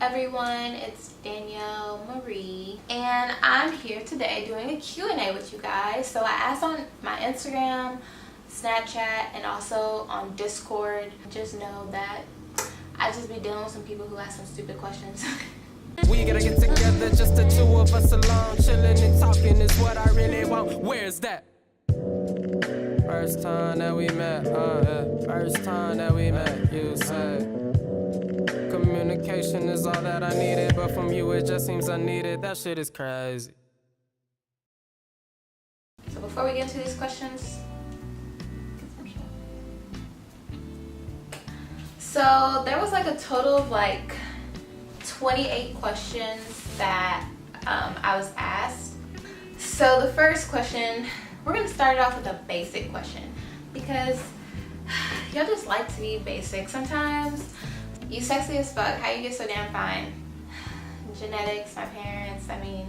everyone, it's Danielle Marie and I'm here today doing a Q&A with you guys. So I asked on my Instagram, Snapchat, and also on Discord. Just know that I just be dealing with some people who ask some stupid questions. We gotta get together, just the two of us alone, chilling and talking is what I really want. Where's that? First time that we met, first time that we met, you said communication is all that I needed, but from you it just seems unneeded. That shit is crazy. So before we get into these questions, so there was like a total of like 28 questions that I was asked. So the first question, we're gonna start it off with a basic question because y'all just like to be basic sometimes. You sexy as fuck, how you get so damn fine? Genetics, my parents, I mean,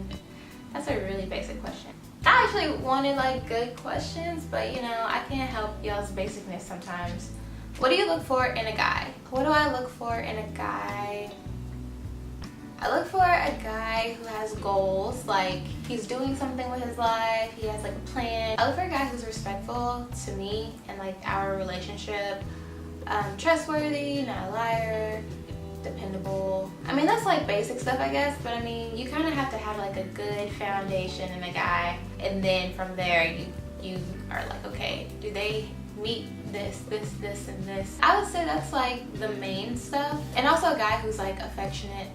that's a really basic question. I actually wanted like good questions, but you know, I can't help y'all's basicness sometimes. What do you look for in a guy? What do I look for in a guy? I look for a guy who has goals, like he's doing something with his life, he has like a plan. I look for a guy who's respectful to me and like our relationship, trustworthy, not a liar, dependable. I mean, that's like basic stuff, I guess, but I mean, you kind of have to have like a good foundation in a guy, and then from there you are like, okay, do they meet this, and this? I would say that's like the main stuff. And also a guy who's like affectionate,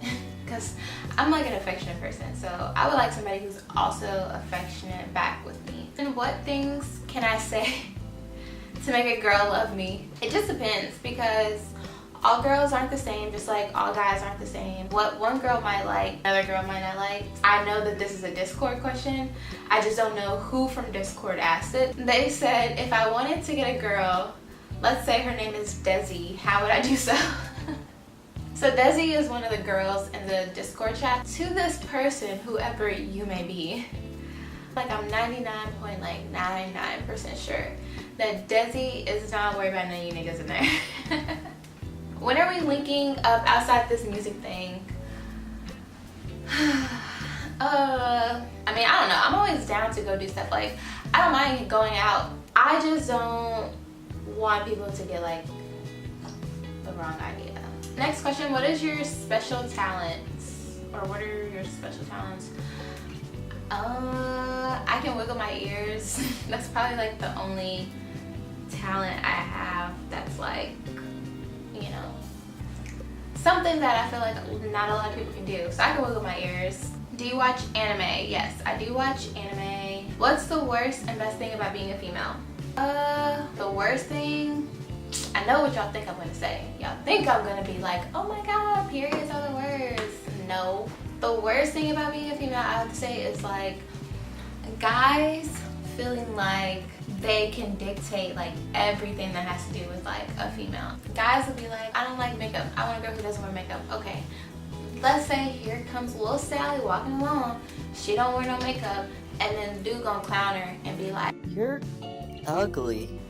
because I'm like an affectionate person, so I would like somebody who's also affectionate back with me. And what things can I say to make a girl love me? It just depends, because all girls aren't the same, just like all guys aren't the same. What one girl might like, another girl might not like. I know that this is a Discord question. I just don't know who from Discord asked it. They said if I wanted to get a girl, let's say her name is Desi, how would I do so? So Desi is one of the girls in the Discord chat. To this person, whoever you may be, like I'm 99.99% sure that Desi is not worried about none of you niggas in there. When are we linking up outside this music thing? I mean, I don't know. I'm always down to go do stuff. Like, I don't mind going out. I just don't want people to get like the wrong idea. Next question, what is your special talents? Or what are your special talents? I can wiggle my ears. That's probably like the only talent I have that's like, you know, something that I feel like not a lot of people can do. So I can wiggle my ears. Do you watch anime? Yes, I do watch anime. What's the worst and best thing about being a female? The worst thing, I know what y'all think I'm gonna say. Y'all think I'm gonna be like, oh my god, periods are the worst. No. The worst thing about being a female, I would say, is like guys feeling like they can dictate like everything that has to do with like a female. Guys will be like, I don't like makeup, I want a girl who doesn't wear makeup. Okay, let's say here comes little Sally walking along, she don't wear no makeup, and then the dude gonna clown her and be like, you're ugly.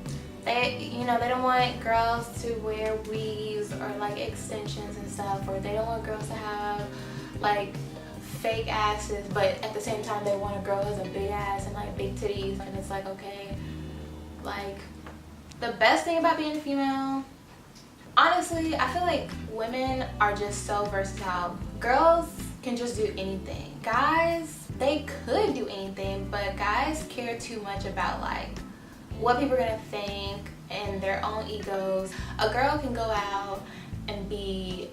They, you know, they don't want girls to wear weaves or like extensions and stuff, or they don't want girls to have like fake asses, but at the same time they want a girl who has a big ass and like big titties. And it's like, okay, like the best thing about being a female, honestly, I feel like women are just so versatile. Girls can just do anything. Guys, they could do anything, but guys care too much about like what people are gonna think and their own egos. A girl can go out and be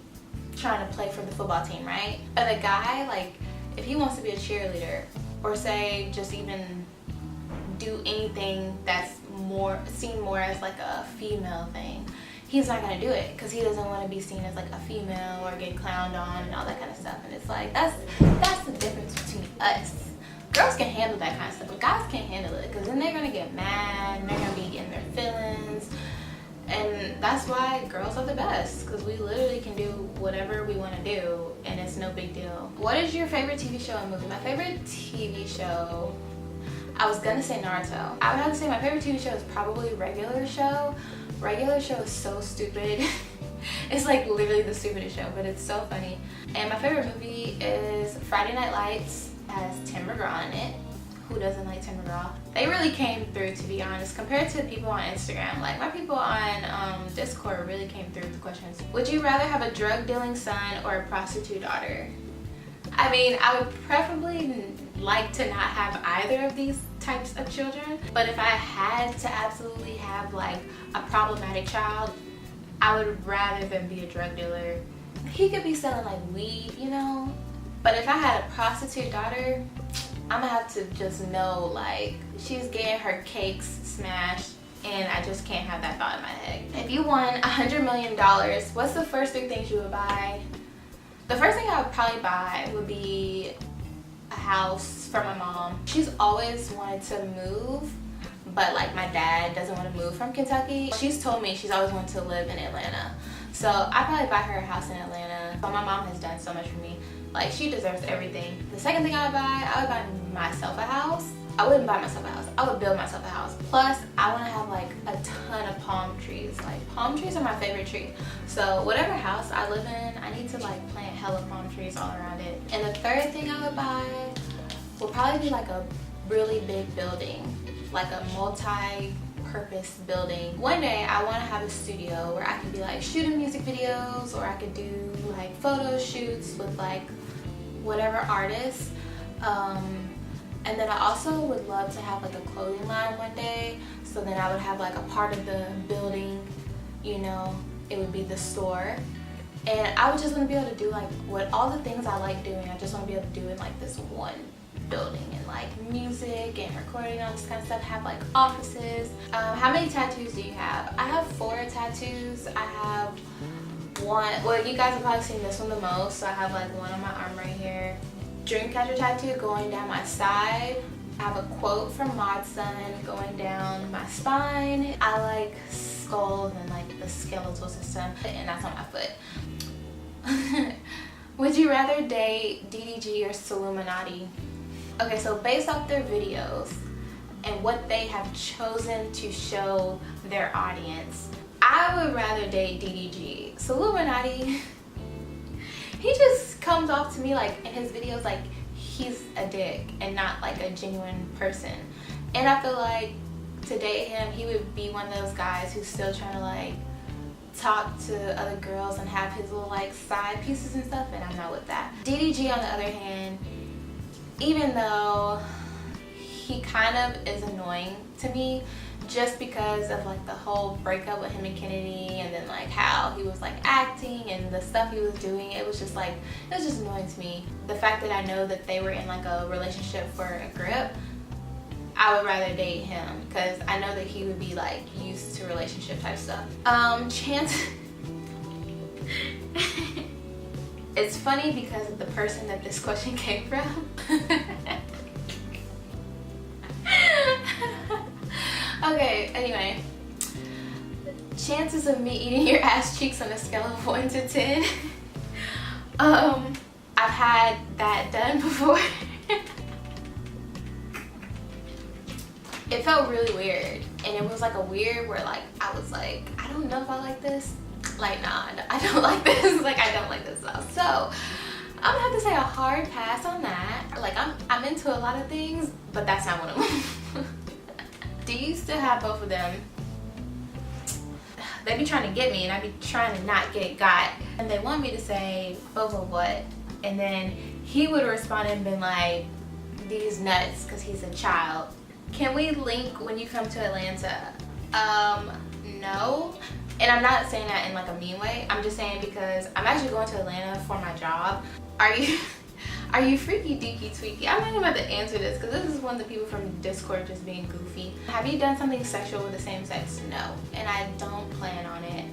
trying to play for the football team, right? But a guy, like, if he wants to be a cheerleader, or say just even do anything that's seen more as like a female thing, he's not gonna do it because he doesn't want to be seen as like a female or get clowned on and all that kind of stuff. And it's like, that's the difference between us. Girls can handle that kind of stuff, but guys can't handle it because then they're gonna get mad and they're gonna be in their feelings. And that's why girls are the best, because we literally can do whatever we want to do and it's no big deal. What is your favorite TV show and movie? My favorite TV show, I was gonna say Naruto. I would have to say my favorite TV show is probably Regular Show. Regular Show is so stupid. It's like literally the stupidest show, but it's so funny. And my favorite movie is Friday Night Lights. It has Tim McGraw in it. Who doesn't like Tim McGraw? They really came through, to be honest, compared to people on Instagram. Like my people on Discord really came through with the questions. Would you rather have a drug dealing son or a prostitute daughter? I mean, I would preferably like to not have either of these types of children, but if I had to absolutely have like a problematic child, I would rather than be a drug dealer. He could be selling like weed, you know, but if I had a prostitute daughter, I'm gonna have to just know like she's getting her cakes smashed, and I just can't have that thought in my head. If you won $100 million, what's the first 3 things you would buy? The first thing I would probably buy would be a house for my mom. She's always wanted to move, but like my dad doesn't want to move from Kentucky. She's told me she's always wanted to live in Atlanta. So I'd probably buy her a house in Atlanta. But my mom has done so much for me. Like, she deserves everything. The second thing I would buy myself a house. I wouldn't buy myself a house. I would build myself a house. Plus, I want to have like a ton of palm trees. Like, palm trees are my favorite tree. So whatever house I live in, I need to like plant hella palm trees all around it. And the third thing I would buy will probably be like a really big building, like a multi-purpose building. One day I want to have a studio where I can be like shooting music videos, or I could do like photo shoots with like whatever artists. And then I also would love to have like a clothing line one day. So then I would have like a part of the building, you know, it would be the store. And I would just want to be able to do like all the things I like doing. I just want to be able to do in like this one building, and like music and recording, all this kind of stuff. Have like offices. How many tattoos do you have? I have 4 tattoos. I have one, well, you guys have probably seen this one the most. So I have like one on my arm right here. Dreamcatcher tattoo going down my side. I have a quote from Mod Sun going down my spine. I like skulls and like the skeletal system, and that's on my foot. Would you rather date DDG or Solluminati? Okay, so based off their videos and what they have chosen to show their audience, I would rather date DDG. Solluminati, he just comes off to me like in his videos like he's a dick and not like a genuine person. And I feel like to date him, he would be one of those guys who's still trying to like talk to other girls and have his little like side pieces and stuff, and I'm not with that. DDG on the other hand, even though he kind of is annoying to me, just because of like the whole breakup with him and Kennedy, and then like how he was like acting and the stuff he was doing, it was just like, it was just annoying to me. The fact that I know that they were in like a relationship for a grip, I would rather date him because I know that he would be like used to relationship type stuff. Chance. It's funny because of the person that this question came from. Okay, anyway. Chances of me eating your ass cheeks on a scale of 1 to 10. I've had that done before. It felt really weird, and it was like a weird where like I was like, I don't know if I like this. Like, nah, I don't like this. Like, I don't like this stuff. So I'm gonna have to say a hard pass on that. Like, I'm into a lot of things, but that's not one of them. Do you still have both of them? They be trying to get me, and I be trying to not get got. And they want me to say both of what, and then he would respond and been like, these nuts, because he's a child. Can we link when you come to Atlanta? No. And I'm not saying that in like a mean way. I'm just saying because I'm actually going to Atlanta for my job. Are you freaky deaky tweaky? I'm not even about to answer this because this is one of the people from Discord just being goofy. Have you done something sexual with the same sex? No. And I don't plan on it.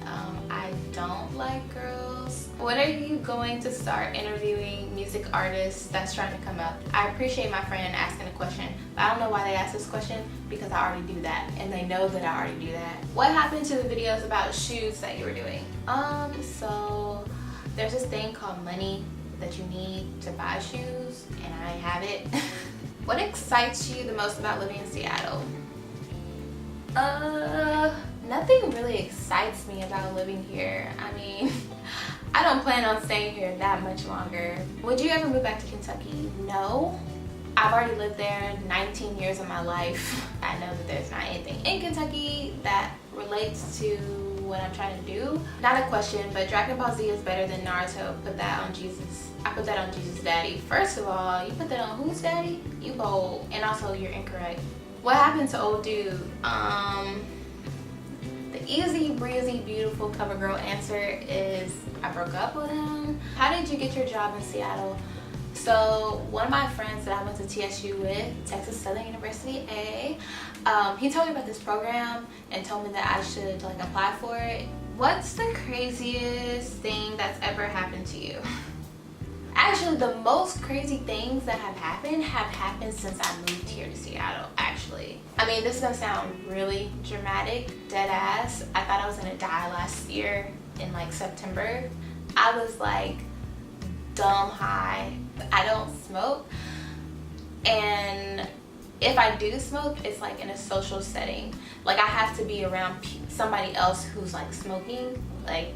I don't like girls. When are you going to start interviewing music artists that's trying to come up? I appreciate my friend asking a question, but I don't know why they asked this question because I already do that, and they know that I already do that. What happened to the videos about shoes that you were doing? So there's this thing called money that you need to buy shoes, and I have it. What excites you the most about living in Seattle? Nothing really excites me about living here. I mean, I don't plan on staying here that much longer. Would you ever move back to Kentucky? No. I've already lived there 19 years of my life. I know that there's not anything in Kentucky that relates to what I'm trying to do. Not a question, but Dragon Ball Z is better than Naruto. Put that on Jesus. I put that on Jesus' daddy. First of all, you put that on whose daddy? You bold. And also, you're incorrect. What happened to old dude? The easy breezy beautiful cover girl answer is I broke up with him. How did you get your job in Seattle? So one of my friends that I went to TSU with, Texas Southern University A, he told me about this program and told me that I should like apply for it. What's the craziest thing that's ever happened to you? Actually, the most crazy things that have happened since I moved here to Seattle, actually. I mean, this is gonna sound really dramatic, dead ass. I thought I was gonna die last year in like September. I was like dumb high. I don't smoke, and if I do smoke, it's like in a social setting. Like I have to be around somebody else who's like smoking, like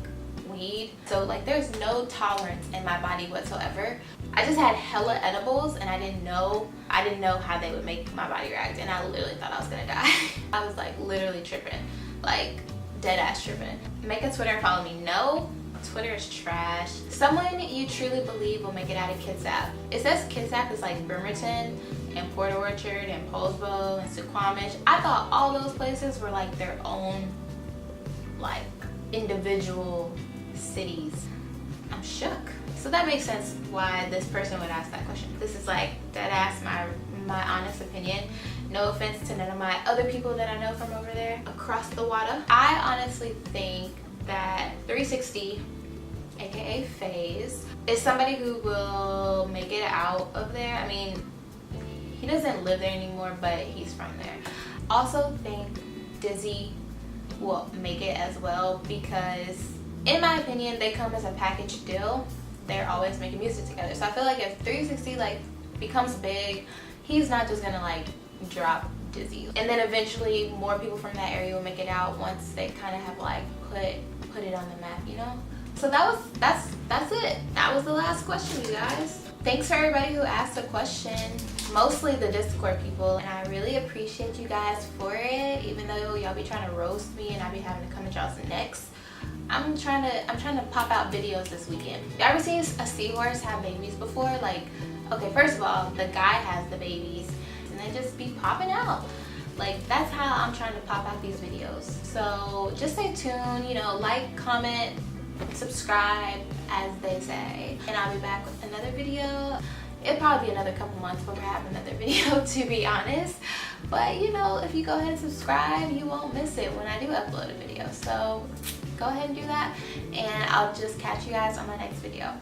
weed. So like there's no tolerance in my body whatsoever. I just had hella edibles and I didn't know how they would make my body react, and I literally thought I was gonna die. I was like literally tripping, like dead ass tripping. Make a Twitter and follow me. No, Twitter is trash. Someone you truly believe will make it out of Kitsap. It says Kitsap is like Bremerton and Port Orchard and Poulsbo and Suquamish. I thought all those places were like their own like individual cities. I'm shook. So that makes sense why this person would ask that question. This is like dead ass my honest opinion. No offense to none of my other people that I know from over there across the water. I honestly think that 360, aka FaZe, is somebody who will make it out of there. I mean, he doesn't live there anymore, but he's from there. Also think Dizzy will make it as well, because in my opinion, they come as a package deal. They're always making music together. So I feel like if 360 like becomes big, he's not just gonna like drop Dizzy. And then eventually more people from that area will make it out once they kind of have like put it on the map, you know? So that's it. That was the last question, you guys. Thanks for everybody who asked a question, mostly the Discord people, and I really appreciate you guys for it, even though y'all be trying to roast me and I be having to come at y'all's necks. I'm trying to pop out videos this weekend. You ever seen a seahorse have babies before? Like, okay, first of all, the guy has the babies and they just be popping out. Like, that's how I'm trying to pop out these videos. So just stay tuned, you know, like, comment, subscribe, as they say. And I'll be back with another video. It'll probably be another couple months before I have another video, to be honest. But, you know, if you go ahead and subscribe, you won't miss it when I do upload a video. So go ahead and do that. And I'll just catch you guys on my next video.